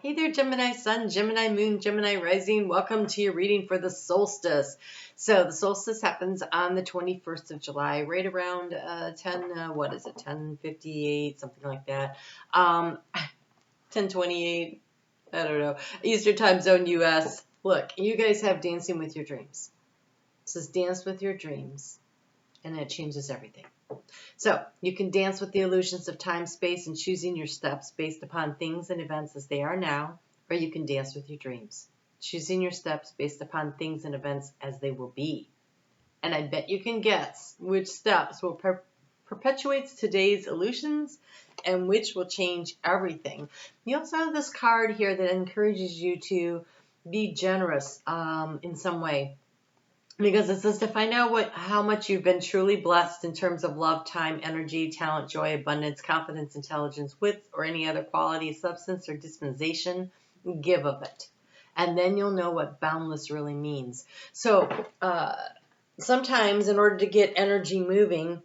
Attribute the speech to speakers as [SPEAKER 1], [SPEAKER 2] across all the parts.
[SPEAKER 1] Hey there, Gemini Sun, Gemini Moon, Gemini Rising. Welcome to your reading for the solstice. So the solstice happens on the 21st of July, right around 10:58, something like that. 10:28, I don't know, Eastern Time Zone, US. Look, you guys have Dancing with Your Dreams. It says dance with your dreams, and it changes everything. So you can dance with the illusions of time, space, and choosing your steps based upon things and events as they are now, or you can dance with your dreams, choosing your steps based upon things and events as they will be. And I bet you can guess which steps will perpetuate today's illusions and which will change everything. You also have this card here that encourages you to be generous in some way. Because it says to find out how much you've been truly blessed in terms of love, time, energy, talent, joy, abundance, confidence, intelligence, wit, or any other quality, substance, or dispensation, give of it. And then you'll know what boundless really means. So sometimes in order to get energy moving,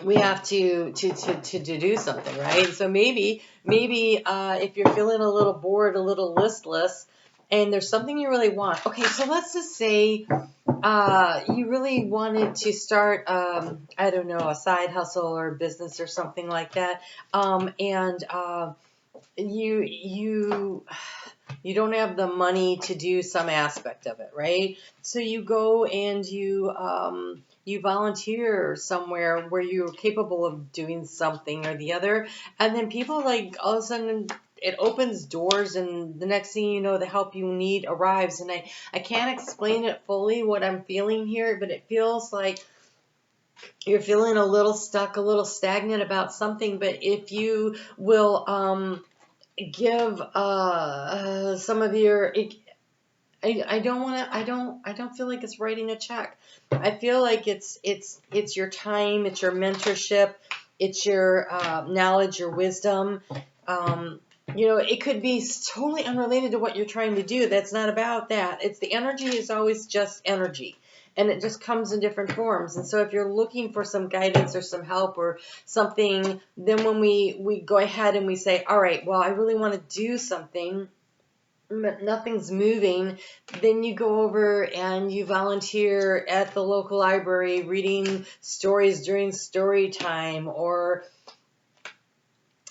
[SPEAKER 1] we have to do something, right? So maybe if you're feeling a little bored, a little listless, and there's something you really want. Okay, so let's just say you really wanted to start, I don't know, a side hustle or business or something like that, and you don't have the money to do some aspect of it, right? So you go and you volunteer somewhere where you're capable of doing something or the other, and then people like all of a sudden it opens doors, and the next thing you know, the help you need arrives. And I can't explain it fully what I'm feeling here, but it feels like you're feeling a little stuck, a little stagnant about something. But if you will give some of your, I don't feel like it's writing a check. I feel like it's your time, it's your mentorship, it's your knowledge, your wisdom. It could be totally unrelated to what you're trying to do. That's not about that. It's the energy is always just energy, and it just comes in different forms. And so if you're looking for some guidance or some help or something, then when we go ahead and we say, all right, well, I really want to do something, but nothing's moving, then you go over and you volunteer at the local library reading stories during story time, or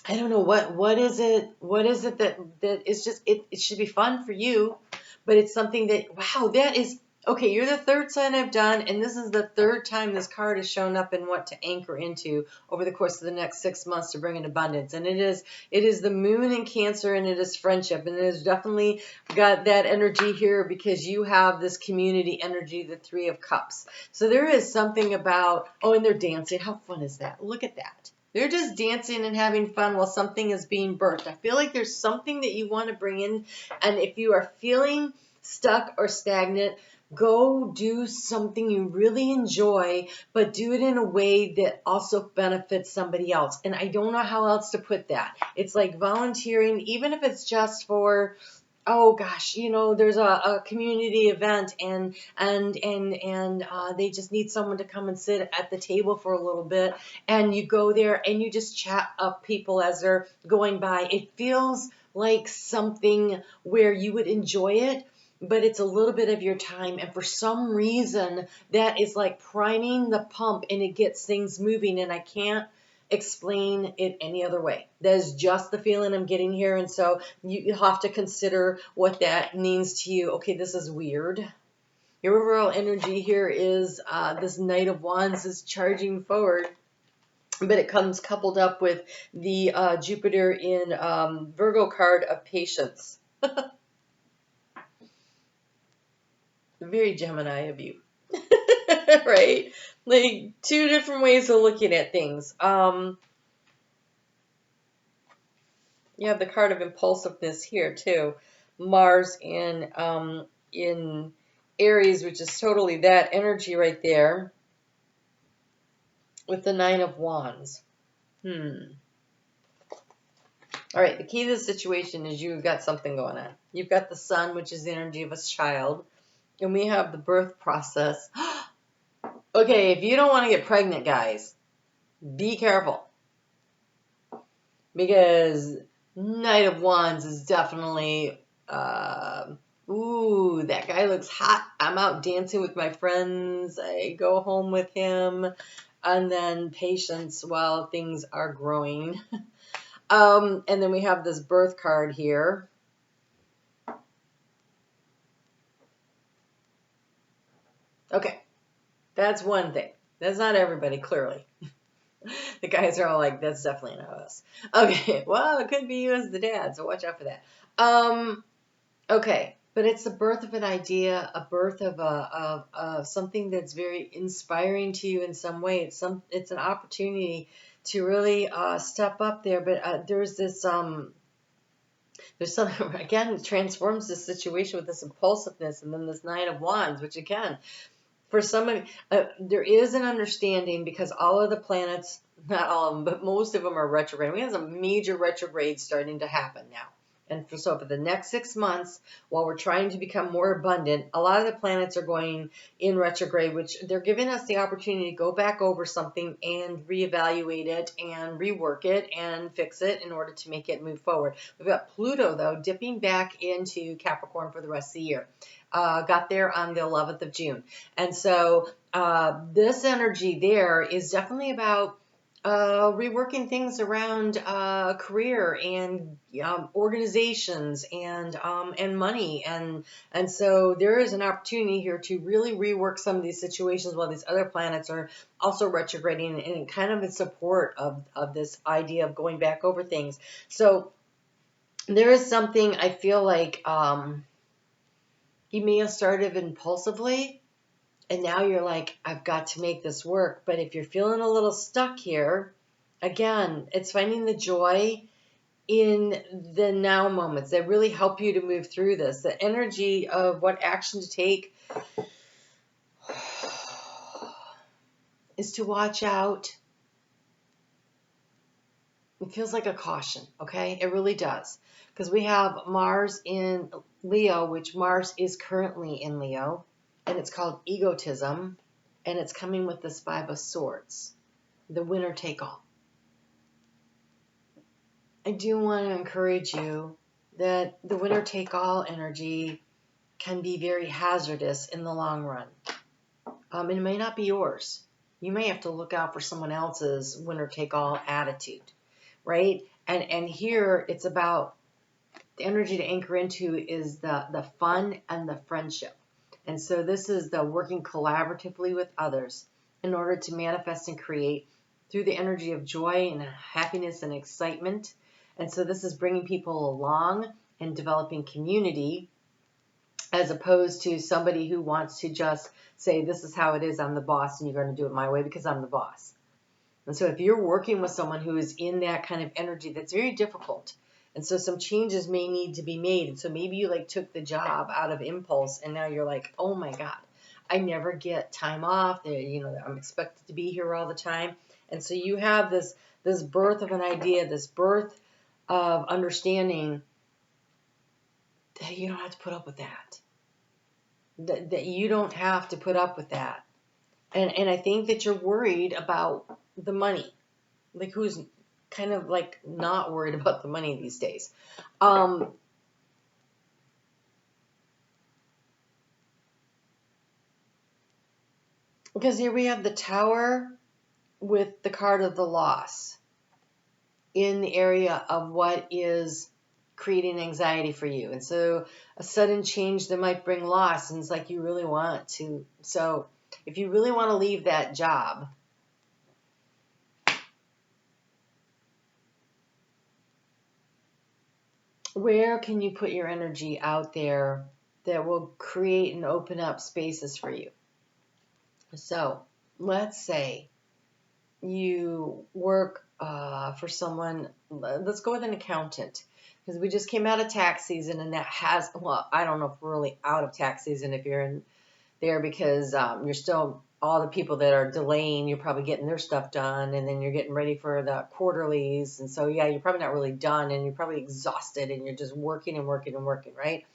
[SPEAKER 1] I don't know what is it that is just it should be fun for you, but it's something that, wow, that is okay. You're the third sign I've done, and this is the third time this card has shown up in what to anchor into over the course of the next 6 months to bring in abundance. And it is the moon in Cancer, and it is friendship, and it has definitely got that energy here because you have this community energy, the Three of Cups. So there is something about, and they're dancing. How fun is that? Look at that. They're just dancing and having fun while something is being birthed. I feel like there's something that you want to bring in. And if you are feeling stuck or stagnant, go do something you really enjoy, but do it in a way that also benefits somebody else. And I don't know how else to put that. It's like volunteering, even if it's just for, oh gosh, there's a community event and they just need someone to come and sit at the table for a little bit, and you go there and you just chat up people as they're going by. It feels like something where you would enjoy it, but it's a little bit of your time, and for some reason that is like priming the pump, and it gets things moving, and I can't explain it any other way. That is just the feeling I'm getting here, and so you have to consider what that means to you. Okay, this is weird. Your overall energy here is this Knight of Wands is charging forward, but it comes coupled up with the Jupiter in Virgo card of patience. Very Gemini of you. Right? Like two different ways of looking at things. You have the card of impulsiveness here too. Mars in Aries, which is totally that energy right there, with the Nine of Wands. All right, the key to the situation is you've got something going on. You've got the Sun, which is the energy of a child, and we have the birth process. Okay, if you don't want to get pregnant, guys, be careful. Because Knight of Wands is definitely, ooh, that guy looks hot. I'm out dancing with my friends. I go home with him. And then patience while things are growing. And then we have this birth card here. Okay, that's one thing. That's not everybody, clearly. The guys are all like, that's definitely not us. Okay, well, it could be you as the dad, so watch out for that. Okay, but it's the birth of an idea, a birth of of something that's very inspiring to you in some way. It's an opportunity to really step up there. But there's something again transforms the situation with this impulsiveness, and then this Nine of Wands, which again for somebody, there is an understanding because all of the planets, not all of them, but most of them are retrograde. We have some major retrogrades starting to happen now. And so for the next 6 months, while we're trying to become more abundant, a lot of the planets are going in retrograde, which they're giving us the opportunity to go back over something and reevaluate it and rework it and fix it in order to make it move forward. We've got Pluto, though, dipping back into Capricorn for the rest of the year. Got there on the 11th of June. And so this energy there is definitely about reworking things around career and organizations and money, and so there is an opportunity here to really rework some of these situations while these other planets are also retrograding and kind of in support of this idea of going back over things. So there is something I feel like you may have started impulsively. And now you're like, I've got to make this work. But if you're feeling a little stuck here, again, it's finding the joy in the now moments that really help you to move through this. The energy of what action to take is to watch out. It feels like a caution, okay? It really does. Because we have Mars in Leo, which Mars is currently in Leo, and it's called egotism. And it's coming with this Five of Swords, the winner take all. I do want to encourage you that the winner take all energy can be very hazardous in the long run. It may not be yours. You may have to look out for someone else's winner take all attitude, right? And here it's about the energy to anchor into is the fun and the friendship. And so this is the working collaboratively with others in order to manifest and create through the energy of joy and happiness and excitement. And so this is bringing people along and developing community as opposed to somebody who wants to just say, this is how it is, I'm the boss, and you're going to do it my way because I'm the boss. And so if you're working with someone who is in that kind of energy, that's very difficult. And so some changes may need to be made. And so maybe you like took the job out of impulse and now you're like, oh my God, I never get time off. I'm expected to be here all the time. And so you have this birth of an idea, this birth of understanding that you don't have to put up with that. That you don't have to put up with that. And I think that you're worried about the money. Like who's kind of like not worried about the money these days. Because here we have the Tower with the card of the loss in the area of what is creating anxiety for you. And so a sudden change that might bring loss, and it's like you really want to. So if you really want to leave that job, where can you put your energy out there that will create and open up spaces for you? So let's say you work for someone, let's go with an accountant, because we just came out of tax season and that has, well, I don't know if we're really out of tax season if you're in there because you're still, all the people that are delaying, you're probably getting their stuff done and then you're getting ready for the quarterlies. And so, yeah, you're probably not really done and you're probably exhausted and you're just working and working and working, right?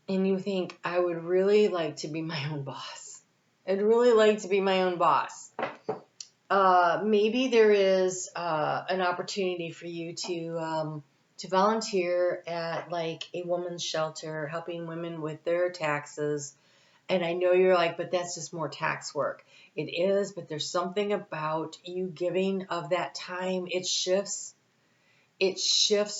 [SPEAKER 1] And you think, I would really like to be my own boss. I'd really like to be my own boss. Maybe there is an opportunity for you to volunteer at like a woman's shelter, helping women with their taxes. And I know you're like, but that's just more tax work. It is, but there's something about you giving of that time. It shifts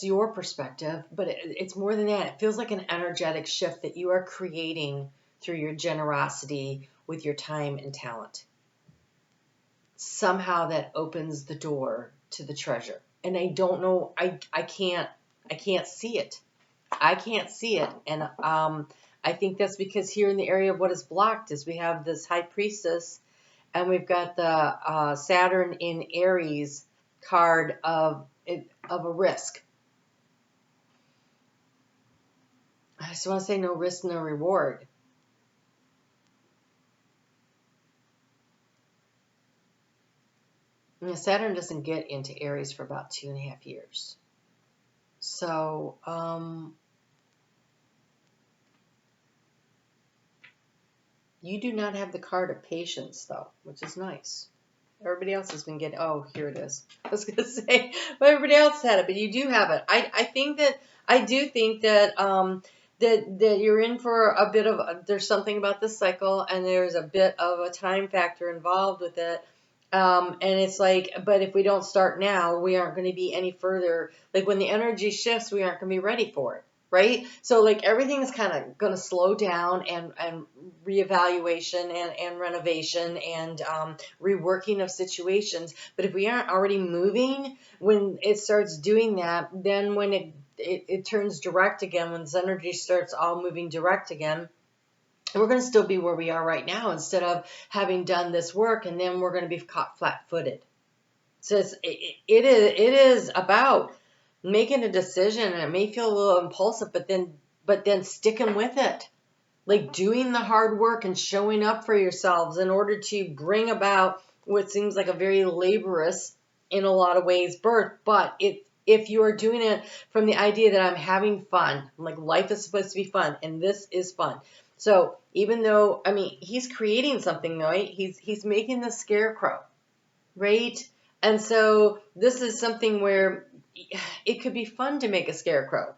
[SPEAKER 1] your perspective, but it's more than that. It feels like an energetic shift that you are creating through your generosity with your time and talent. Somehow that opens the door to the treasure. And I don't know, I can't see it. I can't see it. And I think that's because here in the area of what is blocked is we have this high priestess, and we've got the Saturn in Aries card of a risk. I just want to say no risk, no reward. And Saturn doesn't get into Aries for about 2.5 years. So, you do not have the card of patience, though, which is nice. Everybody else has been getting, oh, here it is. I was going to say, well, everybody else had it, but you do have it. I do think that that you're in for a bit of, there's something about this cycle, and there's a bit of a time factor involved with it. And it's like, but if we don't start now, we aren't going to be any further. Like when the energy shifts, we aren't going to be ready for it. Right? So like everything's kind of going to slow down, and reevaluation and renovation and reworking of situations. But if we aren't already moving, when it starts doing that, then when it turns direct again, when this energy starts all moving direct again, we're going to still be where we are right now instead of having done this work, and then we're going to be caught flat-footed. So it is about making a decision, and it may feel a little impulsive, but then sticking with it, like doing the hard work and showing up for yourselves in order to bring about what seems like a very laborious, in a lot of ways, birth. But if you are doing it from the idea that I'm having fun, like life is supposed to be fun, and this is fun. So even though, I mean, he's creating something, right? He's making the scarecrow, right? And so this is something where it could be fun to make a scarecrow.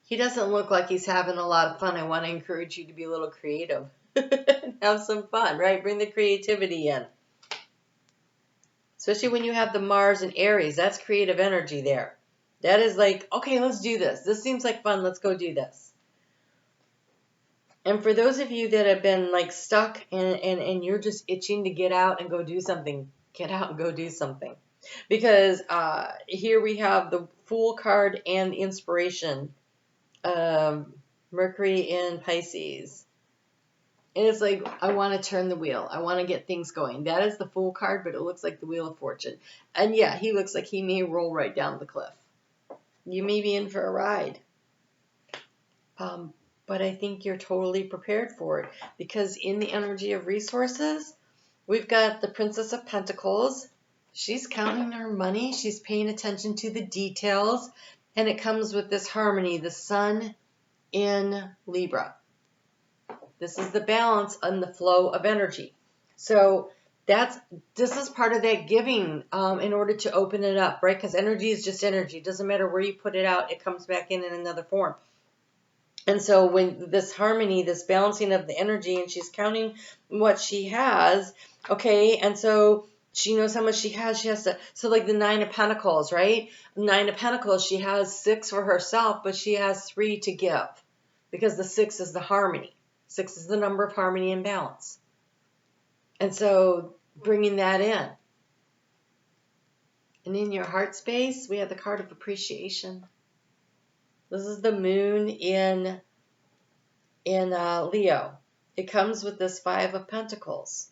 [SPEAKER 1] He doesn't look like he's having a lot of fun. I want to encourage you to be a little creative and have some fun, right? Bring the creativity in. Especially when you have the Mars and Aries, that's creative energy there. That is like, okay, let's do this. This seems like fun. Let's go do this. And for those of you that have been like stuck and you're just itching to get out and go do something, get out and go do something. Because here we have the Fool card and the Inspiration. Mercury in Pisces. And it's like, I want to turn the wheel. I want to get things going. That is the Fool card, but it looks like the Wheel of Fortune. And yeah, he looks like he may roll right down the cliff. You may be in for a ride. But I think you're totally prepared for it, because in the energy of resources, we've got the Princess of Pentacles. She's counting her money. She's paying attention to the details. And it comes with this harmony, the Sun in Libra. This is the balance and the flow of energy. So this is part of that giving in order to open it up, right? Because energy is just energy. It doesn't matter where you put it out. It comes back in another form. And so when this harmony, this balancing of the energy, and she's counting what she has, okay, and so she knows how much she has. She has to, so like the Nine of Pentacles, right? Nine of Pentacles, she has 6 for herself, but she has 3 to give, because the 6 is the harmony. 6 is the number of harmony and balance. And so bringing that in. And in your heart space, we have the card of appreciation. This is the moon in Leo. It comes with this 5 of Pentacles.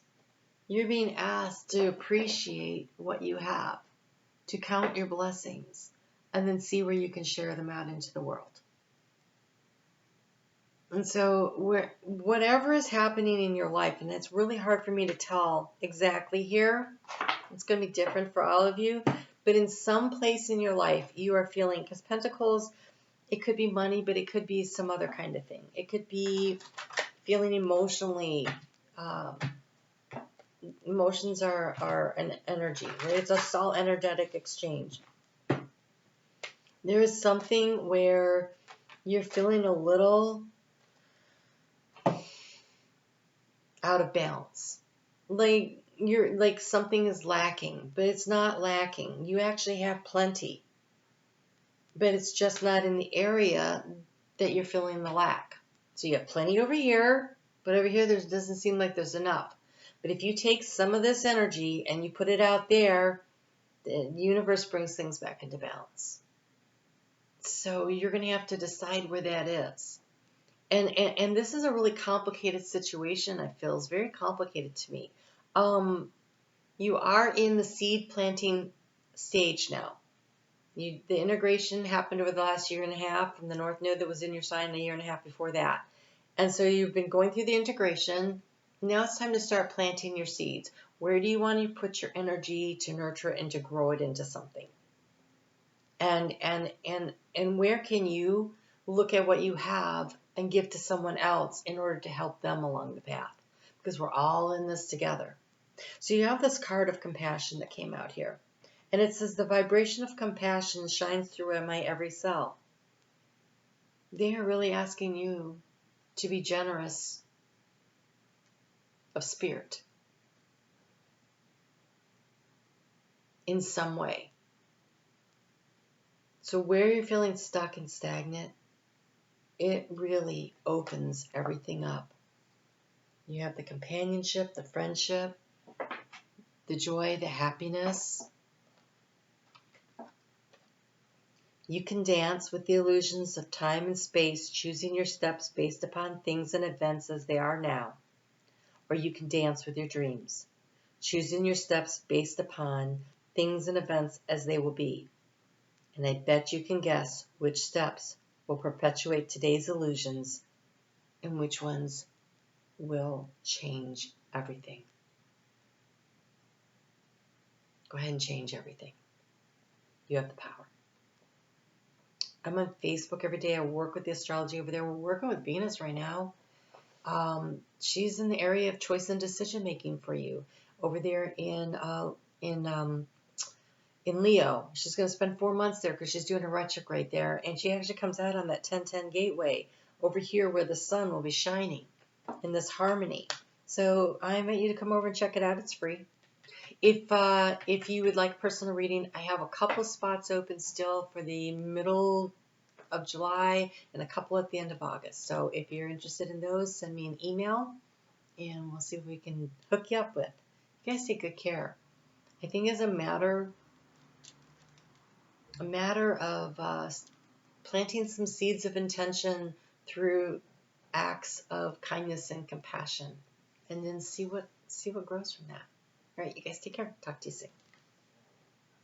[SPEAKER 1] You're being asked to appreciate what you have, to count your blessings, and then see where you can share them out into the world. And so whatever is happening in your life, and it's really hard for me to tell exactly here, it's going to be different for all of you, but in some place in your life, you are feeling, because Pentacles, it could be money, but it could be some other kind of thing. It could be feeling emotionally emotions are an energy, right? It's a all energetic exchange. There is something where you're feeling a little out of balance. Like you're like something is lacking, but it's not lacking. You actually have plenty, but it's just not in the area that you're feeling the lack. So you have plenty over here, but over here there doesn't seem like there's enough. But if you take some of this energy and you put it out there, the universe brings things back into balance. So you're going to have to decide where that is. And this is a really complicated situation, I feel. It's very complicated to me. You are in the seed planting stage now. The integration happened over the last year and a half from the North Node that was in your sign a year and a half before that. And so you've been going through the integration. Now it's time to start planting your seeds. Where do you want to put your energy to nurture it and to grow it into something? And where can you look at what you have and give to someone else in order to help them along the path? Because we're all in this together. So you have this card of compassion that came out here. And it says, the vibration of compassion shines through my every cell. They are really asking you to be generous of spirit in some way. So where you're feeling stuck and stagnant, it really opens everything up. You have the companionship, the friendship, the joy, the happiness. You can dance with the illusions of time and space, choosing your steps based upon things and events as they are now. Or you can dance with your dreams, choosing your steps based upon things and events as they will be. And I bet you can guess which steps will perpetuate today's illusions and which ones will change everything. Go ahead and change everything. You have the power. I'm on Facebook every day. I work with the astrology over there. We're working with Venus right now. She's in the area of choice and decision making for you over there in Leo. She's going to spend 4 months there because she's doing a retrograde there, and she actually comes out on that 10-10 gateway over here where the sun will be shining in this harmony. So I invite you to come over and check it out. It's free. If you would like a personal reading, I have a couple of spots open still for the middle of July and a couple at the end of August. So if you're interested in those, send me an email and we'll see what we can hook you up with. You guys take good care. I think it's a matter of planting some seeds of intention through acts of kindness and compassion, and then see what grows from that. All right, you guys take care. Talk to you soon.